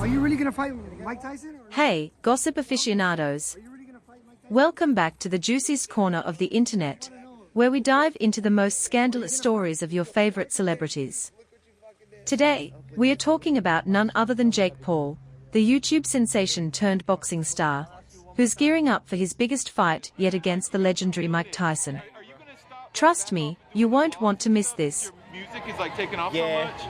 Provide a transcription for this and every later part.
Are you really gonna fight Mike Tyson? Hey, gossip aficionados. Welcome back to the juiciest corner of the internet, where we dive into the most scandalous stories of your favorite celebrities. Today, we are talking about none other than Jake Paul, the YouTube sensation turned boxing star, who's gearing up for his biggest fight yet against the legendary Mike Tyson. Trust me, you won't want to miss this. Music is like taking off so much.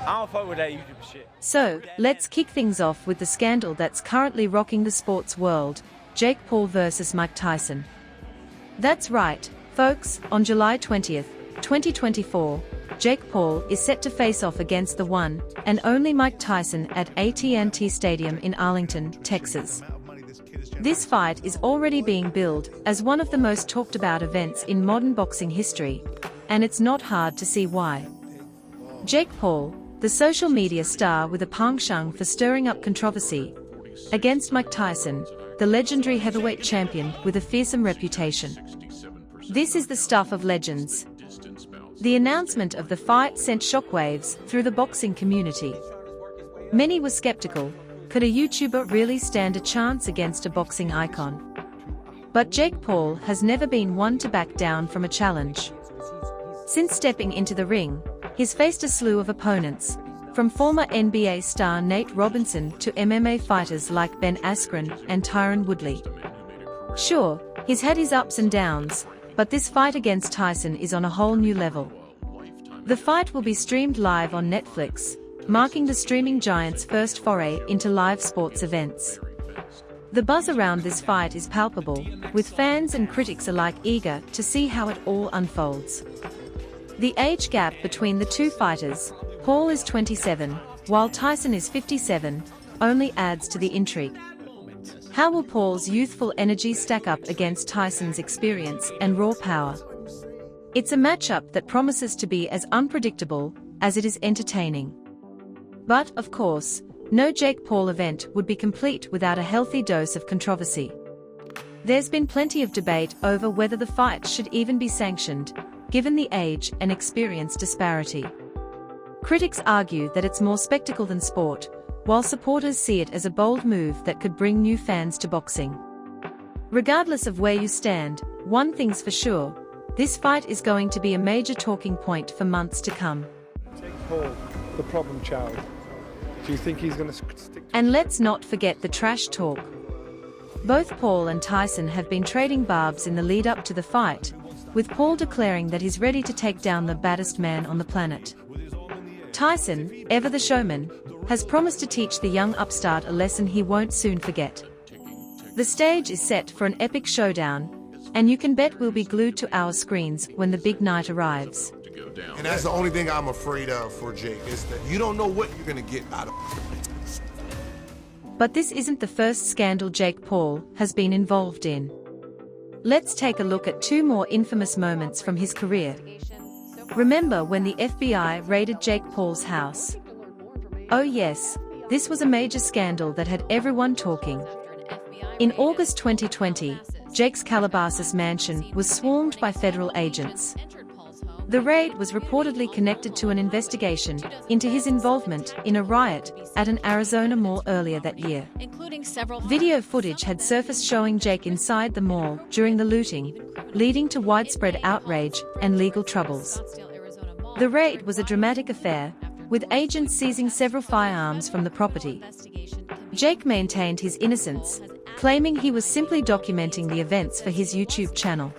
I don't fuck with that YouTube shit. So, let's kick things off with the scandal that's currently rocking the sports world, Jake Paul versus Mike Tyson. That's right, folks, on July 20th, 2024, Jake Paul is set to face off against the one and only Mike Tyson at AT&T Stadium in Arlington, Texas. This fight is already being billed as one of the most talked about events in modern boxing history, and it's not hard to see why. Jake Paul, the social media star with a penchant for stirring up controversy, against Mike Tyson, the legendary heavyweight champion with a fearsome reputation. This is the stuff of legends. The announcement of the fight sent shockwaves through the boxing community. Many were skeptical. Could a YouTuber really stand a chance against a boxing icon? But Jake Paul has never been one to back down from a challenge. Since stepping into the ring, he's faced a slew of opponents, from former NBA star Nate Robinson to MMA fighters like Ben Askren and Tyron Woodley. Sure, he's had his ups and downs, but this fight against Tyson is on a whole new level. The fight will be streamed live on Netflix, marking the streaming giant's first foray into live sports events. The buzz around this fight is palpable, with fans and critics alike eager to see how it all unfolds. The age gap between the two fighters, Paul is 27, while Tyson is 57, only adds to the intrigue. How will Paul's youthful energy stack up against Tyson's experience and raw power? It's a matchup that promises to be as unpredictable as it is entertaining. But, of course, no Jake Paul event would be complete without a healthy dose of controversy. There's been plenty of debate over whether the fight should even be sanctioned, given the age and experience disparity. Critics argue that it's more spectacle than sport, while supporters see it as a bold move that could bring new fans to boxing. Regardless of where you stand, one thing's for sure, this fight is going to be a major talking point for months to come. Jake Paul, the problem child. Do you think he's going to stick? And let's not forget the trash talk. Both Paul and Tyson have been trading barbs in the lead up to the fight, with Paul declaring that he's ready to take down the baddest man on the planet. Tyson, ever the showman, has promised to teach the young upstart a lesson he won't soon forget. The stage is set for an epic showdown, and you can bet we'll be glued to our screens when the big night arrives. And that's the only thing I'm afraid of for Jake, is that you don't know what you're going to get out of it. But this isn't the first scandal Jake Paul has been involved in. Let's take a look at two more infamous moments from his career. Remember when the FBI raided Jake Paul's house? Oh yes, this was a major scandal that had everyone talking. In August 2020, Jake's Calabasas mansion was swarmed by federal agents. The raid was reportedly connected to an investigation into his involvement in a riot at an Arizona mall earlier that year. Video footage had surfaced showing Jake inside the mall during the looting, leading to widespread outrage and legal troubles. The raid was a dramatic affair, with agents seizing several firearms from the property. Jake maintained his innocence, claiming he was simply documenting the events for his YouTube channel.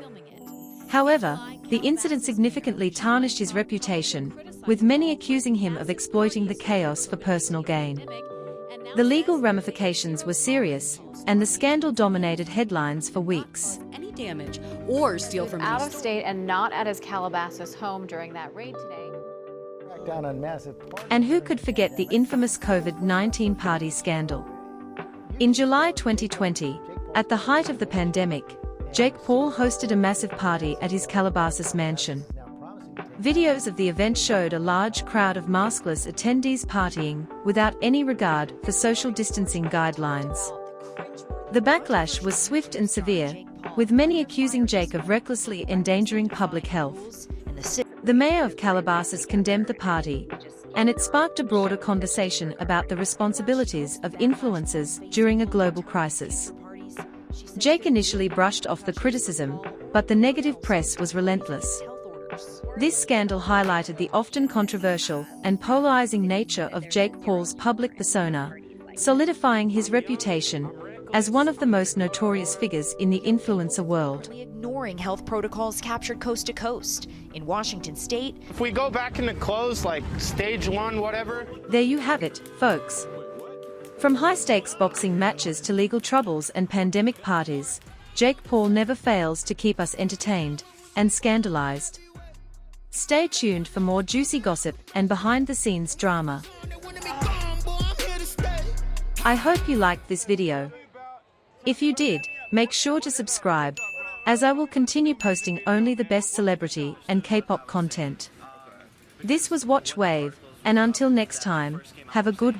However, the incident significantly tarnished his reputation, with many accusing him of exploiting the chaos for personal gain. The legal ramifications were serious, and the scandal dominated headlines for weeks. Any damage or steal from out of state and not at his Calabasas home during that raid today. And who could forget the infamous COVID-19 party scandal? In July 2020, at the height of the pandemic, Jake Paul hosted a massive party at his Calabasas mansion. Videos of the event showed a large crowd of maskless attendees partying without any regard for social distancing guidelines. The backlash was swift and severe, with many accusing Jake of recklessly endangering public health. The mayor of Calabasas condemned the party, and it sparked a broader conversation about the responsibilities of influencers during a global crisis. Jake initially brushed off the criticism, but the negative press was relentless. This scandal highlighted the often controversial and polarizing nature of Jake Paul's public persona, solidifying his reputation as one of the most notorious figures in the influencer world. Ignoring health protocols captured coast to coast. In Washington state, If we go back into clothes like stage 1, whatever. There you have it, folks. From high-stakes boxing matches to legal troubles and pandemic parties, Jake Paul never fails to keep us entertained and scandalized. Stay tuned for more juicy gossip and behind-the-scenes drama. I hope you liked this video. If you did, make sure to subscribe, as I will continue posting only the best celebrity and K-pop content. This was Watch Wave, and until next time, have a good one.